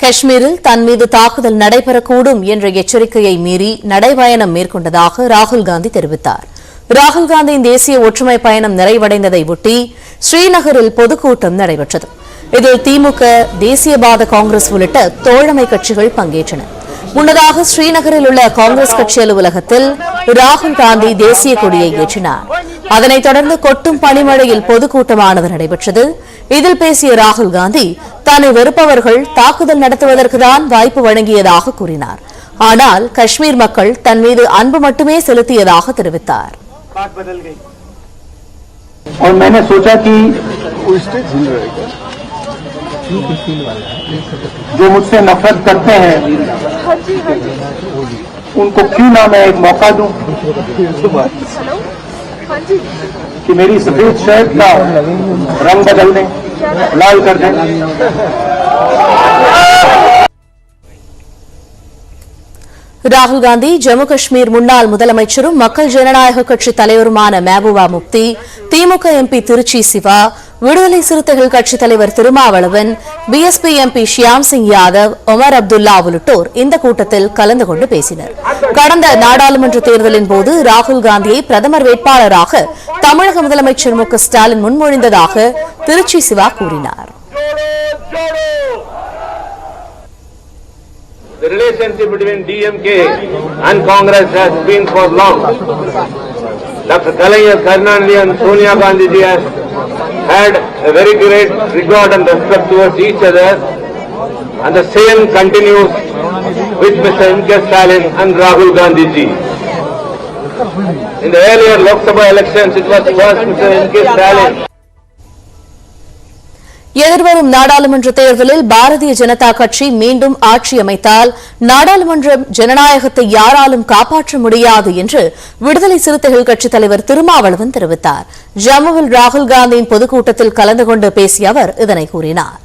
காஷ்மீரில் தன் மீது தாக்குதல் நடைபெறக்கூடும் என்ற எச்சரிக்கையை மீறி நடைபயணம் மேற்கொண்டதாக ராகுல் காந்தி தெரிவித்தார். ராகுல் காந்தியின் தேசிய ஒற்றுமை பயணம் நிறைவடைந்ததை ஒட்டி ஸ்ரீநகரில் பொதுக்கூட்டம் நடைபெற்றது. இதில் திமுக, தேசியவாத காங்கிரஸ் உள்ளிட்ட தோழமை கட்சிகள் பங்கேற்றன. முன்னதாக ஸ்ரீநகரில் உள்ள காங்கிரஸ் கட்சி அலுவலகத்தில் ராகுல் காந்தி தேசிய கொடியை ஏற்றினார். அதனைத் தொடர்ந்து கொட்டும் பனிமழையில் பொதுக்கூட்டமானது நடைபெற்றது. இதில் பேசிய ராகுல் காந்தி தன்னை வெறுப்பவர்கள் தாக்குதல் நடத்துவதற்குதான் வாய்ப்பு வழங்கியதாக கூறினார். ஆனால் காஷ்மீர் மக்கள் தன் மீது அன்பு மட்டுமே செலுத்தியதாக தெரிவித்தார். जो मुझसे नफरत करते हैं उनको क्यों ना मैं एक मौका दूं कि मेरी सफेद शर्ट का रंग बदल दें, लाल कर दें. ராகுல் காந்தி ஜம்மு காஷ்மீர் முன்னாள் முதலமைச்சரும் மக்கள் ஜனநாயக கட்சி தலைவருமான மெஹபூபா முப்தி, திமுக எம்பி திருச்சி சிவா, விடுதலை சிறுத்தைகள் கட்சித் தலைவர் திருமாவளவன், பிஎஸ்பி எம்பி ஷியாம் சிங் யாதவ், ஒமர் அப்துல்லா உள்ளிட்டோர் இந்த கூட்டத்தில் கலந்து கொண்டு பேசினர். கடந்த நாடாளுமன்ற தேர்தலின் போது ராகுல் காந்தியை பிரதமர் வேட்பாளராக தமிழக முதலமைச்சர் மு க ஸ்டாலின் முன்மொழிந்ததாக திருச்சி சிவா கூறினார். The relationship between DMK and Congress has been for long. Dr. Kalaiya Karunanidhi and Sonia Gandhi ji has had a very great regard and respect towards each other, and the same continues with Mr. M.K. Stalin and Rahul Gandhi ji. In the earlier Lok Sabha elections, it was first Mr. M.K. Stalin. எதிர்வரும் நாடாளுமன்ற தேர்தலில் பாரதிய ஜனதா கட்சி மீண்டும் ஆட்சி அமைத்தால் நாடாளுமன்ற ஜனநாயகத்தை யாராலும் காப்பாற்ற முடியாது என்று விடுதலை சிறுத்தைகள் கட்சித் தலைவர் திருமாவளவன் தெரிவித்தார். ஜம்முவில் ராகுல் காந்தியின் பொதுக்கூட்டத்தில் கலந்து கொண்டு பேசிய அவர் இதனை கூறினார்.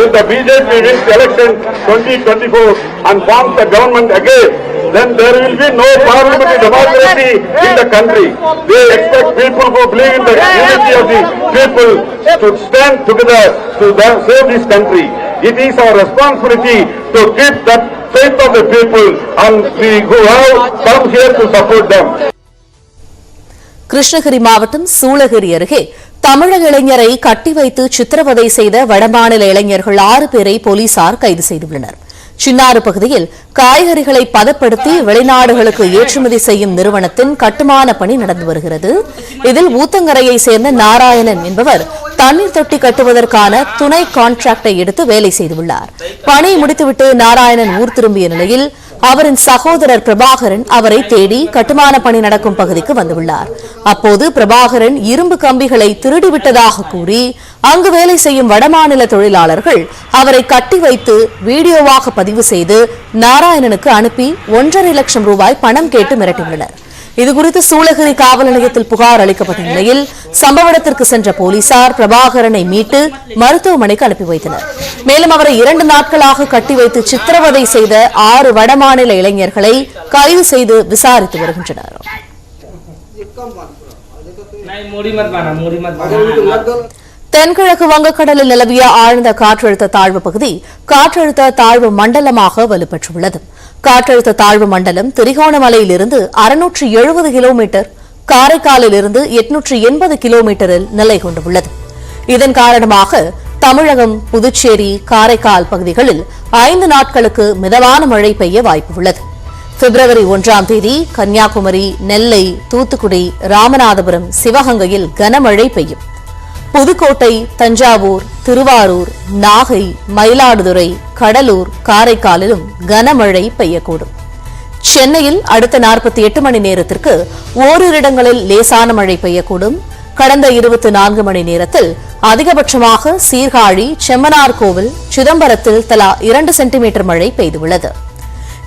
If the BJP wins the election 2024 and forms the government again, then there will be no parliamentary democracy in the country. They expect people who believe in the unity of the people to stand together to save this country. It is our responsibility to keep that faith of the people, and we who have come here to support them. Krishnagiri மாவட்டம் சூளகிரி அருகே தமிழக இளைஞரை கட்டி வைத்து சித்திரவதை செய்த வடமாநில இளைஞர்கள் 6 பேரை போலீசார் கைது செய்துள்ளனர். சின்னாறு பகுதியில் காய்கறிகளை பதப்படுத்தி வெளிநாடுகளுக்கு ஏற்றுமதி செய்யும் நிறுவனத்தின் கட்டுமான பணி நடந்து வருகிறது. இதில் ஊத்தங்கரையை சேர்ந்த நாராயணன் என்பவர் தண்ணீர் தொட்டி கட்டுவதற்கான துணை கான்ட்ராக்டை எடுத்து வேலை செய்துள்ளார். பணி முடித்துவிட்டு நாராயணன் ஊர் திரும்பிய நிலையில் அவரின் சகோதரர் பிரபாகரன் அவரை தேடி கட்டுமான பணி நடக்கும் பகுதிக்கு வந்துள்ளார். அப்போது பிரபாகரன் இரும்பு கம்பிகளை திருடிவிட்டதாக கூறி அங்கு வேலை செய்யும் வடமாநில தொழிலாளர்கள் அவரை கட்டி வைத்து வீடியோவாக பதிவு செய்து நாராயணனுக்கு அனுப்பி 1.5 லட்சம் ரூபாய் பணம் கேட்டு மிரட்டியுள்ளனர். இதுகுறித்து சூளகிரி காவல் நிலையத்தில் புகார் அளிக்கப்பட்ட நிலையில் சம்பவ இடத்திற்கு சென்ற போலீசார் பிரபாகரனை மீட்டு மருத்துவமனைக்கு அனுப்பி வைத்தனர். மேலும் அவரை 2 நாட்களாக கட்டி வைத்து சித்திரவதை செய்த 6 வடமாநில இளைஞர்களை கைது செய்து விசாரித்து வருகின்றனர். தென்கிழக்கு வங்கக்கடலில் நிலவிய ஆழ்ந்த காற்றழுத்த தாழ்வு பகுதி காற்றழுத்த தாழ்வு மண்டலமாக வலுப்பெற்றுள்ளது. காற்றழுத்த தாழ்வு மண்டலம் திரிகோணமலையிலிருந்து 670 கிலோமீட்டர், காரைக்காலிலிருந்து 880 கிலோமீட்டரில் நிலை கொண்டுள்ளது. இதன் காரணமாக தமிழகம், புதுச்சேரி, காரைக்கால் பகுதிகளில் 5 நாட்களுக்கு மிதமான மழை பெய்ய வாய்ப்புள்ளது. பிப்ரவரி 1ஆம் தேதி கன்னியாகுமரி, நெல்லை, தூத்துக்குடி, ராமநாதபுரம், சிவகங்கையில் கனமழை பெய்யும். புதுக்கோட்டை, தஞ்சாவூர், திருவாரூர், நாகை, மயிலாடுதுறை, கடலூர், காரைக்காலிலும் கனமழை பெய்யக்கூடும். சென்னையில் அடுத்த 48 மணி நேரத்திற்கு ஓரிரு இடங்களில் லேசான மழை பெய்யக்கூடும். கடந்த 24 மணி நேரத்தில் அதிகபட்சமாக சீர்காழி, செம்மனார்கோவில், சிதம்பரத்தில் தலா 2 சென்டிமீட்டர் மழை பெய்துள்ளது.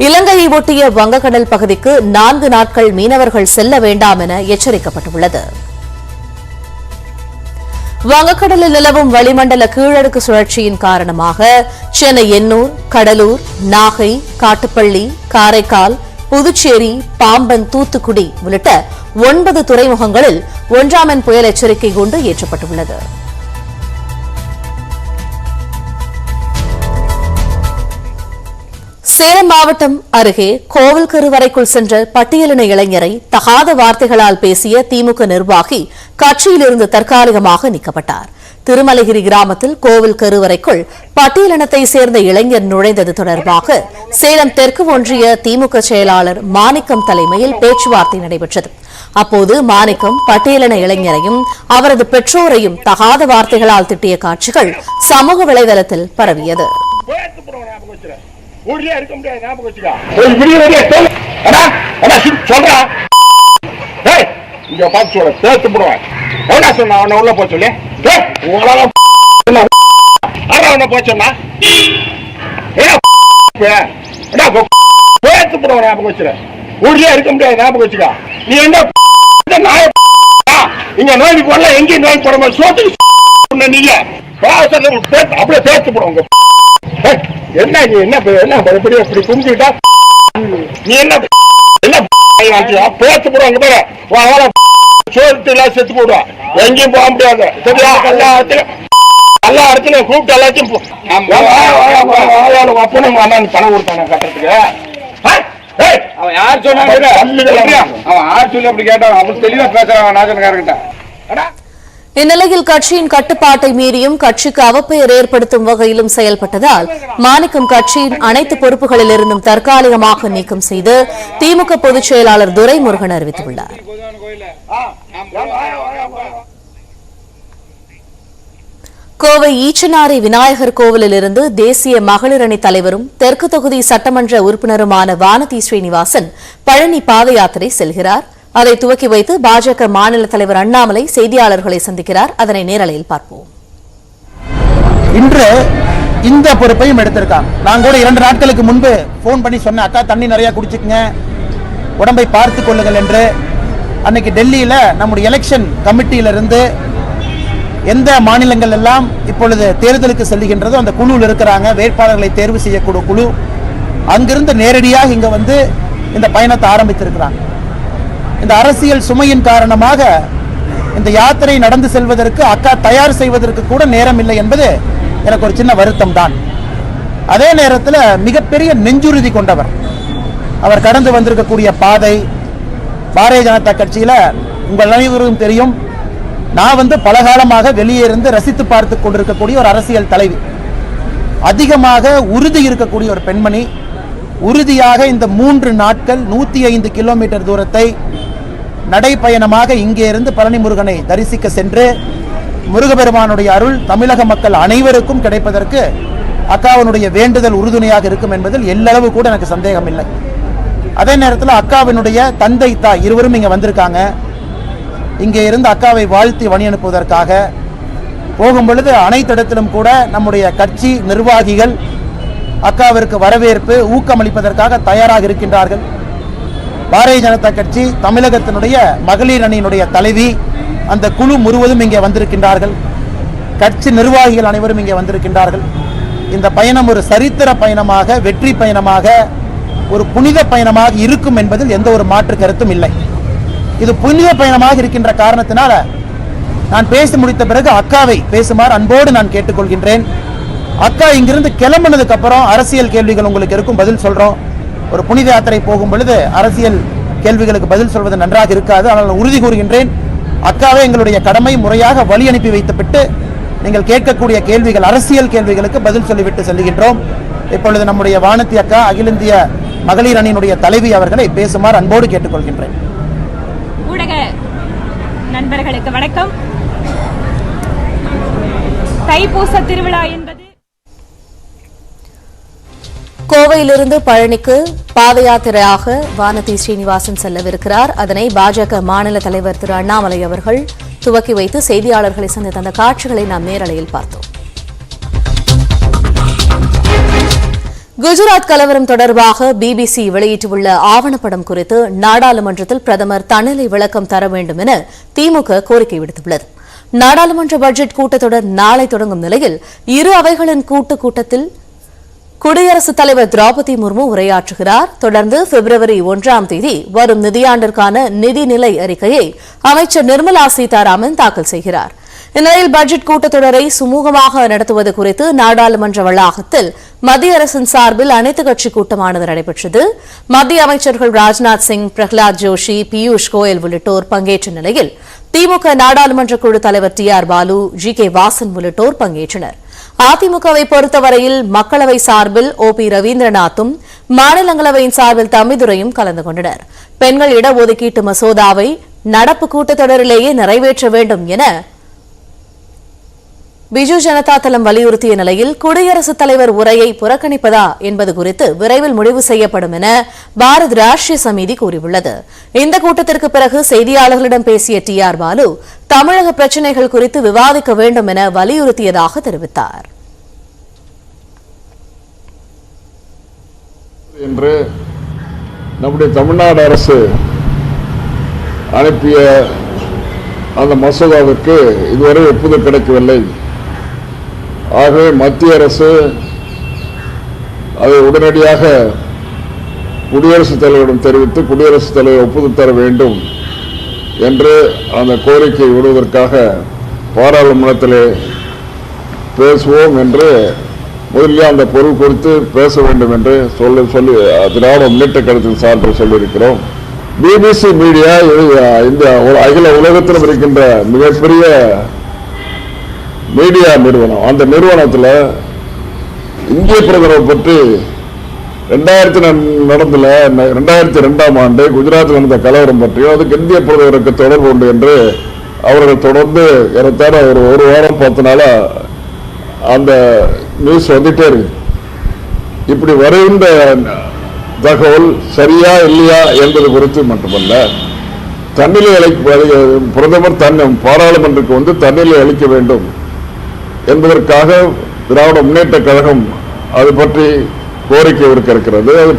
இலங்கையை ஒட்டிய வங்கக்கடல் பகுதிக்கு 4 நாட்கள் மீனவர்கள் செல்ல வேண்டாம் என எச்சரிக்கப்பட்டுள்ளது. வங்கக்கடலில் நிலவும் வளிமண்டல கீழடுக்கு சுழற்சியின் காரணமாக சென்னை, எண்ணூர், கடலூர், நாகை, காட்டுப்பள்ளி, காரைக்கால், புதுச்சேரி, பாம்பன், தூத்துக்குடி உள்ளிட்ட 9 துறைமுகங்களில் 1ஆம் எண் புயல் எச்சரிக்கை கூண்டு ஏற்றப்பட்டுள்ளது. சேலம் மாவட்டம் அருகே கோவில் கருவறைக்குள் சென்ற பட்டியலின இளைஞரை தகாத வார்த்தைகளால் பேசிய திமுக நிர்வாகி கட்சியிலிருந்து தற்காலிகமாக நீக்கப்பட்டார். திருமலைகிரி கிராமத்தில் கோவில் கருவறைக்குள் பட்டியலினத்தை சேர்ந்த இளைஞர் நுழைந்தது தொடர்பாக சேலம் தெற்கு ஒன்றிய திமுக செயலாளர் மாணிக்கம் தலைமையில் பேச்சுவார்த்தை நடைபெற்றது. அப்போது மாணிக்கம் பட்டியலின இளைஞரையும் அவரது பெற்றோரையும் தகாத வார்த்தைகளால் திட்டிய காட்சிகள் சமூக வலைதளத்தில் பரவியது. நீ என்ன இங்க நோய் போடல எங்கேயும் நோய் போட சோத்துக்கு நீங்க அப்படியே பேச்சு போடுவாங்க. என்ன நீ என்ன இப்படி கும்பிட்டா நீ என்ன பேச்சு போடுவாங்க சோத்து எல்லாம் செத்து போடுவான். எங்கேயும் போக முடியாது சரியா? எல்லா இடத்துலயும் கூப்பிட்டு எல்லாத்தையும் அப்பனும் அண்ணன் பணம் கொடுத்தானே கட்டுறதுக்கு. அவன் யார் சொன்னாங்க? அவன் யார் சொல்லி அப்படி கேட்டான்? அப்படி தெளிவா பேசுறான் நாகன்காரங்கிட்ட. இந்நிலையில் கட்சியின் கட்டுப்பாட்டை மீறியும் கட்சிக்கு அவப்பெயர் ஏற்படுத்தும் வகையிலும் செயல்பட்டதால் மாணிக்கம் கட்சியின் அனைத்து பொறுப்புகளிலிருந்தும் தற்காலிகமாக நீக்கம் செய்து திமுக பொதுச் செயலாளர் துரைமுருகன் அறிவித்துள்ளார். கோவை ஈச்சனாரி விநாயகர் கோவிலிலிருந்து தேசிய மகளிர் அணி தலைவரும் தெற்கு தொகுதி சட்டமன்ற உறுப்பினருமான வானதி ஸ்ரீனிவாசன் பழனி பாத யாத்திரை செல்கிறார். அதை துவக்கி வைத்து பாஜக மாநில தலைவர் அண்ணாமலை செய்தியாளர்களை சந்திக்கிறார். அதனை நேரலையில் பார்ப்போம். இன்று இந்த பொறுப்பையும் எடுத்திருக்காங்க. நான் கூட 2 நாட்களுக்கு முன்பு போன் பண்ணி சொன்னேன், அக்கா தண்ணி நிறைய குடிச்சுக்கங்க, உடம்பை பார்த்துக் கொள்ளுங்கள் என்று. அன்னைக்கு டெல்லியில நம்முடைய எலெக்ஷன் கமிட்டியிலிருந்து எந்த மாநிலங்கள் எல்லாம் இப்பொழுது தேர்தலுக்கு செல்லுகின்றதோ அந்த குழுவில் இருக்கிறாங்க, வேட்பாளர்களை தேர்வு செய்யக்கூடிய குழு. அங்கிருந்து நேரடியாக இங்க வந்து இந்த பயணத்தை ஆரம்பித்திருக்கிறாங்க. இந்த அரசியல் சுமையின் காரணமாக இந்த யாத்திரை நடந்து செல்வதற்கு அக்கா தயார் செய்வதற்கு கூட நேரம் இல்லை என்பது எனக்கு ஒரு சின்ன வருத்தம் தான். அதே நேரத்தில் மிகப்பெரிய நெஞ்சுறுதி கொண்டவர் அவர். கடந்து வந்திருக்கக்கூடிய பாதை, பாரதிய ஜனதா கட்சியில உங்கள் அனைவருக்கும் தெரியும், நான் பலகாலமாக வெளியே இருந்து ரசித்து பார்த்து கொண்டிருக்கக்கூடிய ஒரு அரசியல் தலைவி, அதிகமாக உறுதி இருக்கக்கூடிய ஒரு பெண்மணி. உறுதியாக இந்த 3 நாட்கள் 105 கிலோமீட்டர் தூரத்தை நடைப்பயணமாக இங்கே இருந்து பழனி முருகனை தரிசிக்க சென்று முருகபெருமானுடைய அருள் தமிழக மக்கள் அனைவருக்கும் கிடைப்பதற்கு அக்காவினுடைய வேண்டுதல் உறுதுணையாக இருக்கும் என்பதில் எல்லளவு கூட எனக்கு சந்தேகம் இல்லை. அதே நேரத்தில் அக்காவினுடைய தந்தை தாய் இருவரும் இங்கே வந்திருக்காங்க. இங்கே இருந்து அக்காவை வாழ்த்தி வழி அனுப்புவதற்காக போகும் பொழுது அனைத்து இடத்திலும் கூட நம்முடைய கட்சி நிர்வாகிகள் அக்காவிற்கு வரவேற்பு ஊக்கமளிப்பதற்காக தயாராக இருக்கின்றார்கள். பாரதிய ஜனதா கட்சி தமிழகத்தினுடைய மகளிர் அணியினுடைய தலைவி அந்த குழு முழுவதும் இங்கே வந்திருக்கின்றார்கள். கட்சி நிர்வாகிகள் அனைவரும் இங்கே வந்திருக்கின்றார்கள். இந்த பயணம் ஒரு சரித்திர பயணமாக, வெற்றி பயணமாக, ஒரு புனித பயணமாக இருக்கும் என்பதில் எந்த ஒரு மாற்று கருத்தும் இல்லை. இது புனித பயணமாக இருக்கின்ற காரணத்தினால நான் பேசி முடித்த பிறகு அக்காவை பேசுமாறு அன்போடு நான் கேட்டுக்கொள்கின்றேன். அக்கா இங்கிருந்து கிளம்பினதுக்கு அப்புறம் அரசியல் கேள்விகள் உங்களுக்கு இருக்கும், பதில் சொல்றோம். ஒரு புனித யாத்திரை போகும் பொழுது அரசியல் கேள்விகளுக்கு பதில் சொல்வது நன்றாக இருக்காது. ஆனால் உறுதி கூறுகின்றேன், அக்காவே எங்களுடைய கடமை முறையாக வழி அனுப்பி வைத்துவிட்டு நீங்கள் கேட்கக்கூடிய கேள்விகள், அரசியல் கேள்விகளுக்கு பதில் சொல்லிவிட்டு செல்கின்றோம். இப்பொழுது நம்முடைய வானதி அக்கா அகில இந்திய மகளிர் அணியினுடைய தலைவி அவர்களை பேசுமாறு அன்போடு கேட்டுக்கொள்கின்றேன். ஊடக நண்பர்களுக்கு வணக்கம். தைப்பூச திருவிழா என்பது கோவையிலிருந்து பழனிக்கு பாத யாத்திரையாக வானதி ஸ்ரீனிவாசன் செல்லவிருக்கிறார். அதனை பாஜக மாநில தலைவர் திரு அண்ணாமலை அவர்கள் துவக்கி வைத்து செய்தியாளர்களை சந்தித்த அந்த காட்சிகளை நாம் நேரலையில் பார்த்தோம். குஜராத் கலவரம் தொடர்பாக பிபிசி வெளியிட்டுள்ள ஆவணப்படம் குறித்து நாடாளுமன்றத்தில் பிரதமர் தன்னிலை விளக்கம் தர வேண்டும் என திமுக கோரிக்கை விடுத்துள்ளது. நாடாளுமன்ற பட்ஜெட் கூட்டத்தொடர் நாளை தொடங்கும் நிலையில் இரு அவைகளின் கூட்டத்தில் குடியரசுத் தலைவர் திரௌபதி முர்மு உரையாற்றுகிறார். தொடர்ந்து பிப்ரவரி 1ஆம் தேதி வரும் நிதியாண்டிற்கான நிதிநிலை அறிக்கையை அமைச்சர் நிர்மலா சீதாராமன் தாக்கல் செய்கிறார். இந்நிலையில் பட்ஜெட் கூட்டத்தொடரை சுமூகமாக நடத்துவது குறித்து நாடாளுமன்ற வளாகத்தில் மத்திய அரசின் சார்பில் அனைத்துக் கட்சி கூட்டமானது நடைபெற்றது. மத்திய அமைச்சர்கள் ராஜ்நாத் சிங், பிரகலாத் ஜோஷி, பியூஷ் கோயல் உள்ளிட்டோர் பங்கேற்ற நிலையில் திமுக நாடாளுமன்ற குழு தலைவர் TR பாலு, GK வாசன் உள்ளிட்டோர் பங்கேற்றனர். அதிமுகவை பொறுத்தவரையில் மக்களவை சார்பில் OP ரவீந்திரநாத்தும், மாநிலங்களவையின் சார்பில் தம்பிதுரையும் கலந்து கொண்டனர். பெண்கள் இடஒதுக்கீட்டு மசோதாவை நடப்பு கூட்டத்தொடரிலேயே நிறைவேற்ற வேண்டும் என பிஜு ஜனதா தளம் வலியுறுத்திய நிலையில் குடியரசுத் தலைவர் உரையை புறக்கணிப்பதா என்பது குறித்து விரைவில் முடிவு செய்யப்படும் என பாரத் ராஷ்டிரிய சமிதி கூறியுள்ளது. இந்த கூட்டத்திற்கு பிறகு செய்தியாளர்களிடம் பேசிய TR பாலு, தமிழக பிரச்சினைகள் குறித்து விவாதிக்க வேண்டும் என வலியுறுத்தியதாக தெரிவித்தார். என்று நம்முடைய தமிழ்நாடு அரசு அனுப்பிய அந்த மசோதாவிற்கு இதுவரை ஒப்புதல் கிடைக்கவில்லை. ஆகவே மத்திய அரசு அதை உடனடியாக குடியரசுத் தலைவரிடம் தெரிவித்து குடியரசுத் தலைவர் ஒப்புதல் தர வேண்டும் என்று அந்த கோரிக்கை விடுவதற்காக பாராளுமன்றத்திலே பேசுவோம் என்று முதலில் அந்த பொருள் குறித்து பேச வேண்டும் என்று சொல்லி திராவிட முன்னேற்ற கழகத்தின் சார்பில் சொல்லியிருக்கிறோம். BBC மீடியா இந்த அகில உலகத்திலும் இருக்கின்ற மிகப்பெரிய மீடியா நிறுவனம். அந்த நிறுவனத்தில் இந்திய பிரதமரை பற்றி 2002ஆம் ஆண்டு குஜராத்தில் நடந்த கலவரம் பற்றியும் அதுக்கு இந்திய பிரதமருக்கு தொடர்பு உண்டு என்று அவர்கள் தொடர்ந்து ஏறத்தாழ ஒரு வாரம் 10 நாளா அந்த நியூஸ் வந்துட்டே இருக்கு. இப்படி வருகின்ற தகவல் சரியா இல்லையா என்பது குறித்து மட்டுமல்ல, தன்னிலை பிரதமர் பாராளுமன்றத்துக்கு வந்து தன்னிலை அளிக்க வேண்டும் என்பதற்காக திராவிட முன்னேற்ற கழகம் அது பற்றி கோரிக்கை விடுக்க இருக்கிறது. அது